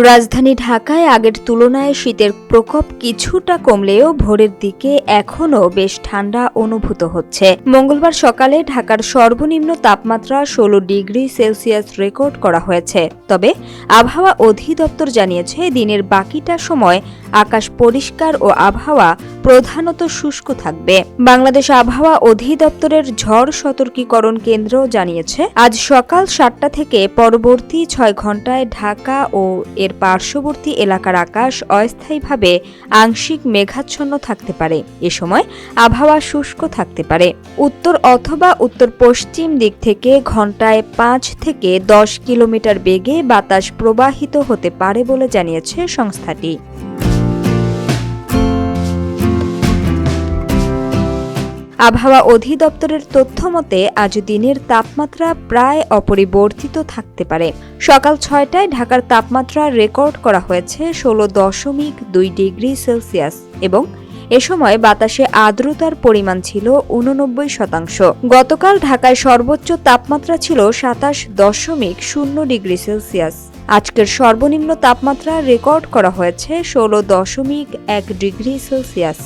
রাজধানী ঢাকায় আগের তুলনায় শীতের প্রকোপ কিছুটা কমলেও ভোরের দিকে এখনও বেশ ঠান্ডা অনুভূত হচ্ছে। মঙ্গলবার সকালে ঢাকার সর্বনিম্ন তাপমাত্রা ১৬ ডিগ্রি সেলসিয়াস রেকর্ড করা হয়েছে। তবে আবহাওয়া অধিদপ্তর জানিয়েছে, দিনের বাকিটা সময় আকাশ পরিষ্কার ও আবহাওয়া প্রধানত শুষ্ক থাকবে। বাংলাদেশ আবহাওয়া অধিদপ্তরের ঝড় সতর্কীকরণ কেন্দ্র জানিয়েছে, আজ সকাল ৭টা থেকে পরবর্তী ৬ ঘণ্টায় ঢাকা ও এর পার্শ্ববর্তী এলাকার আকাশ অস্থায়ীভাবে আংশিক মেঘাচ্ছন্ন থাকতে পারে। এ সময় আবহাওয়া শুষ্ক থাকতে পারে। উত্তর অথবা উত্তর পশ্চিম দিক থেকে ঘণ্টায় ৫ থেকে ১০ কিলোমিটার বেগে বাতাস প্রবাহিত হতে পারে বলে জানিয়েছে সংস্থাটি। আবহাওয়া অধিদপ্তরের তথ্য মতে আজ দিনের তাপমাত্রা প্রায় অপরিবর্তিত থাকতে পারে। সকাল ৬টায় ঢাকার তাপমাত্রা রেকর্ড করা হয়েছে ১৬.২ ডিগ্রি সেলসিয়াস এবং এ সময় বাতাসে আর্দ্রতার পরিমাণ ছিল ৮৯%। গতকাল ঢাকায় সর্বোচ্চ তাপমাত্রা ছিল ২৭.০ ডিগ্রি সেলসিয়াস। আজকের সর্বনিম্ন তাপমাত্রা রেকর্ড করা হয়েছে ১৬.১ ডিগ্রি সেলসিয়াস।